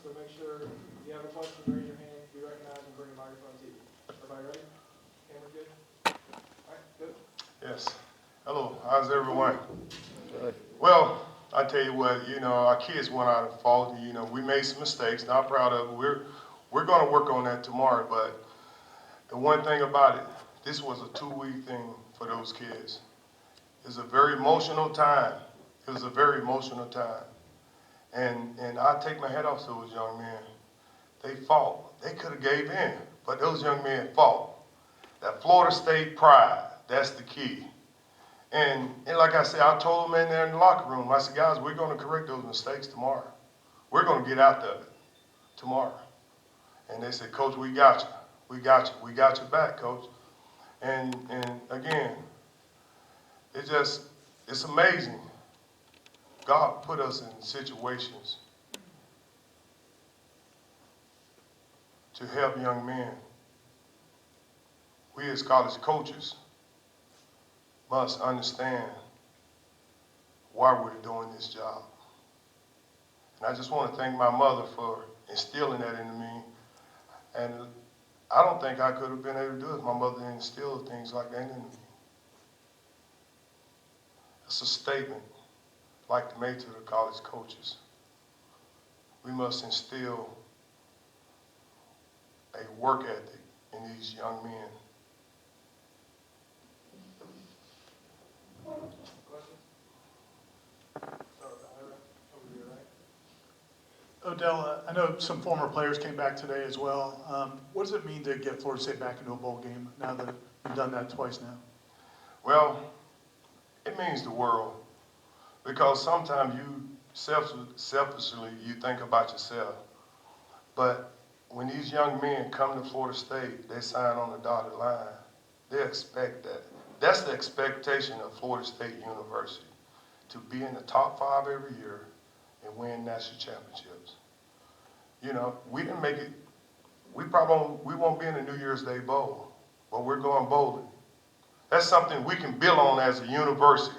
so make sure if you have a question, raise your hand, be recognized, and bring a microphone to you. Everybody ready? Camera good? All right, good. Yes. Hello. How's everyone? Good. Well, I tell you what, our kids went out at fault. We made some mistakes. Not proud of it. We're going to work on that tomorrow. But the one thing about it, this was a 2-week thing for those kids. It's a very emotional time. It was a very emotional time. And I take my hat off to those young men. They fought. They could have gave in, but those young men fought. That Florida State pride, that's the key. And like I said, I told them in there in the locker room, I said, guys, we're going to correct those mistakes tomorrow. We're going to get out of it tomorrow. And they said, Coach, we got you. We got you. We got your back, Coach. And again, it's amazing. God put us in situations to help young men. We as college coaches must understand why we're doing this job. And I just want to thank my mother for instilling that into me. And I don't think I could have been able to do it if my mother didn't instill things like that into me. It's a statement I'd like to make to the college coaches. We must instill a work ethic in these young men. Odell, I know some former players came back today as well. What does it mean to get Florida State back into a bowl game now that you've done that twice now? Well, it means the world, because sometimes you selfishly you think about yourself. But when these young men come to Florida State, they sign on the dotted line. They expect that. That's the expectation of Florida State University, to be in the top 5 every year and win national championships. We didn't make it. We won't be in the New Year's Day Bowl, but we're going bowling. That's something we can build on as a university,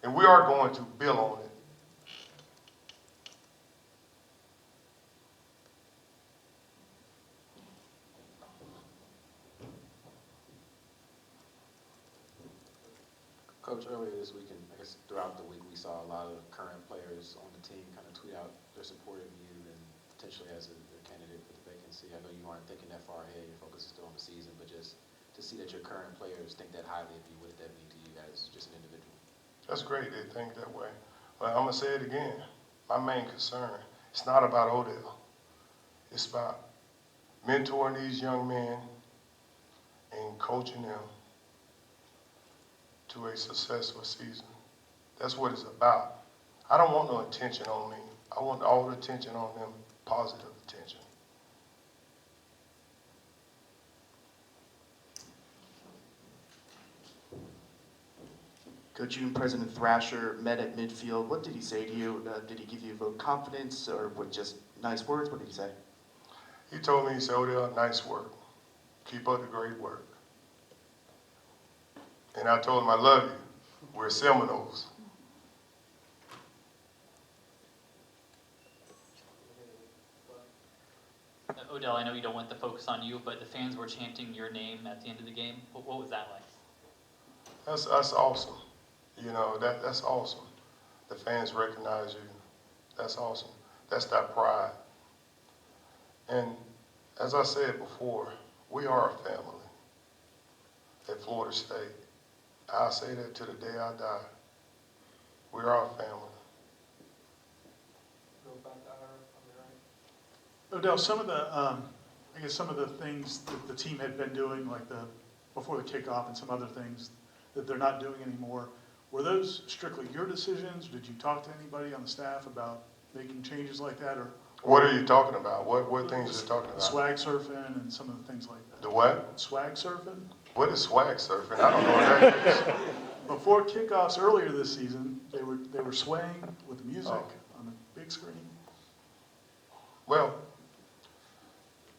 and we are going to build on it. Coach, earlier this week, and I guess throughout the week, we saw a lot of current players on the team kind of tweet out their support of you and potentially as a candidate for the vacancy. I know you aren't thinking that far ahead, your focus is still on the season, but just to see that your current players think that highly of you, what did that mean to you as just an individual? That's great they think that way. But I'm going to say it again. My main concern, it's not about Odell. It's about mentoring these young men and coaching them to a successful season. That's what it's about. I don't want no attention on me. I want all the attention on them, positive attention. Coach, you and President Thrasher met at midfield. What did he say to you? Did he give you a vote of confidence or with just nice words? What did he say? He told me, he said, Odell, nice work. Keep up the great work. And I told him, I love you. We're Seminoles. Odell, I know you don't want the focus on you, but the fans were chanting your name at the end of the game. What was that like? That's awesome. That's awesome. The fans recognize you. That's awesome. That's that pride. And as I said before, we are a family at Florida State. I'll say that to the day I die. We are a family. Go back to Ira on the right. Odell, some of the things that the team had been doing, like before the kickoff and some other things that they're not doing anymore, were those strictly your decisions? Did you talk to anybody on the staff about making changes like that? Or What are you talking about? What things are you talking about? Swag surfing and some of the things like that. The what? Swag surfing? What is swag surfing? I don't know what that is. Before kickoffs earlier this season, they were swaying with the music on the big screen. Well,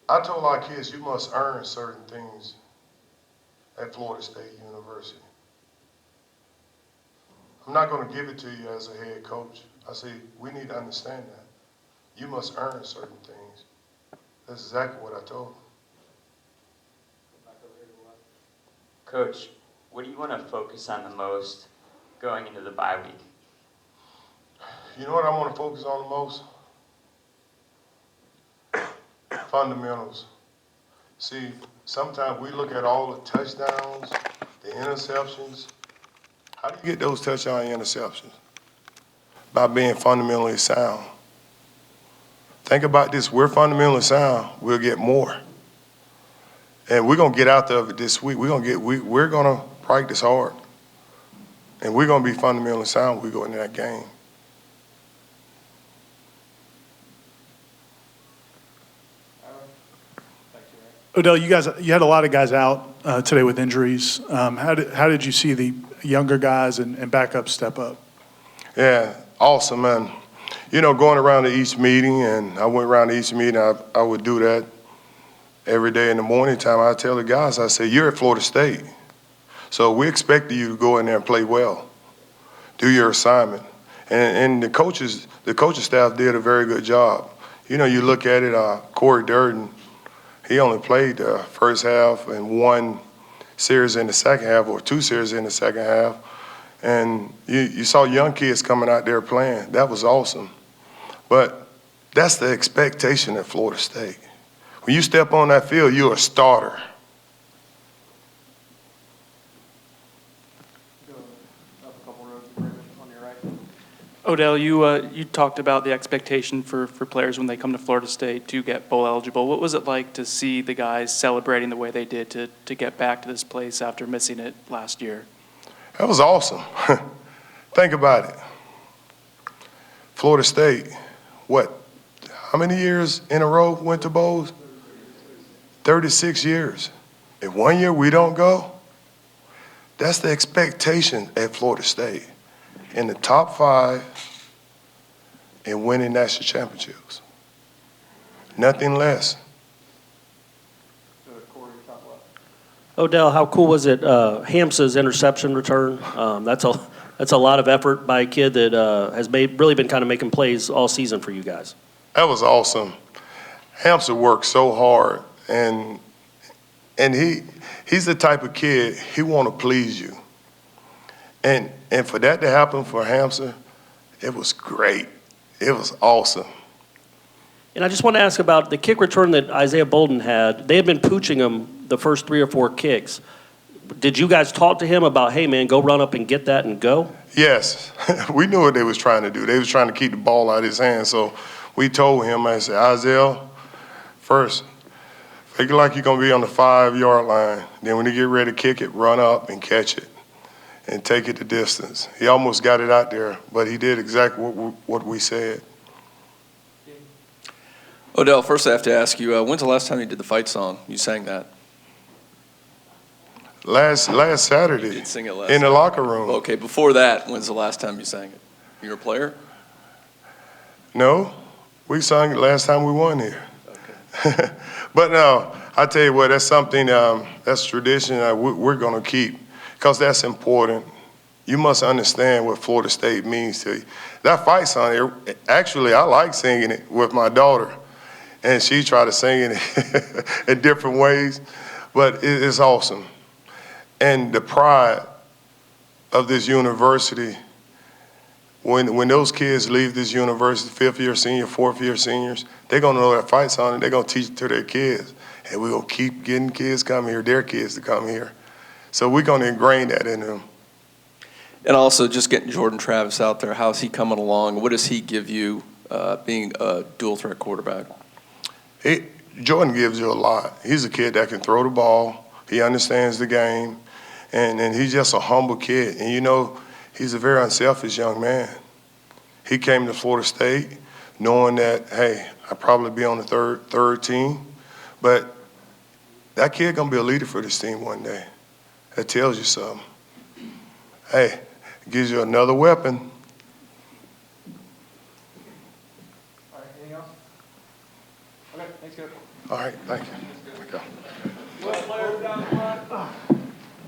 I told our kids, you must earn certain things at Florida State University. I'm not going to give it to you as a head coach. I say, we need to understand that. You must earn certain things. That's exactly what I told him. Back over here to the left. Coach, what do you want to focus on the most going into the bye week? You know what I want to focus on the most? Fundamentals. See, sometimes we look at all the touchdowns, the interceptions. How do you get those touchdown interceptions? By being fundamentally sound. Think about this. We're fundamentally sound, we'll get more. And we're going to get out of it this week. We're going to practice hard. And we're going to be fundamentally sound when we go into that game. Odell, you had a lot of guys out today with injuries. How did you see the younger guys and backups step up? Yeah, awesome, man. You know, going around to each meeting, and I went around to each meeting, I would do that every day in the morning time. I tell the guys, I say, you're at Florida State, so we expect you to go in there and play well, do your assignment. And the coaches staff did a very good job. You know, you look at it, Corey Durden, he only played the first half and one series in the second half, or two series in the second half. And you saw young kids coming out there playing. That was awesome. But that's the expectation at Florida State. When you step on that field, you're a starter. Go up a couple rows, on your right. Odell, you talked about the expectation for players when they come to Florida State to get bowl eligible. What was it like to see the guys celebrating the way they did to get back to this place after missing it last year? That was awesome. Think about it. Florida State, how many years in a row went to bowls? 36 years. If 1 year we don't go, that's the expectation at Florida State. In the top 5 and winning national championships. Nothing less. Go to Corey, top left. Odell, how cool was it, Hamsa's interception return? That's a lot of effort by a kid that has really been kind of making plays all season for you guys. That was awesome. Hamsa worked so hard, and he's the type of kid, he want to please you. And for that to happen for Hamsa, it was great. It was awesome. And I just want to ask about the kick return that Isaiah Bolden had. They had been pooching him the first 3 or 4 kicks. Did you guys talk to him about, hey, man, go run up and get that and go? Yes. We knew what they was trying to do. They was trying to keep the ball out of his hands. So we told him, I said, Isaiah, first, figure like you're going to be on the 5-yard line. Then when you get ready to kick it, run up and catch it and take it the distance. He almost got it out there, but he did exactly what we said. Odell, first I have to ask you, when's the last time you did the fight song? You sang that. Last Saturday. You did sing it last in the Saturday. locker room. Okay, before that, when's the last time you sang it? You were a player? No, we sang it last time we won here. Okay. But no, I tell you what, that's something, that's tradition we're going to keep because that's important. You must understand what Florida State means to you. That fight song, actually, I like singing it with my daughter, and she tried to sing it in different ways, but it's awesome. And the pride of this university, when those kids leave this university, 5th-year senior, 4th-year seniors, they're going to know that fight song, and they're going to teach it to their kids. And we're going to keep getting kids coming here, their kids to come here. So we're going to ingrain that in them. And also just getting Jordan Travis out there, how's he coming along? What does he give you being a dual threat quarterback? Jordan gives you a lot. He's a kid that can throw the ball. He understands the game. And he's just a humble kid. And, you know, he's a very unselfish young man. He came to Florida State knowing that, hey, I'll probably be on the third team. But that kid going to be a leader for this team one day. That tells you something. Hey, it gives you another weapon. All right, anything else? Okay, thanks, Coach. All right, thank you. Players down front.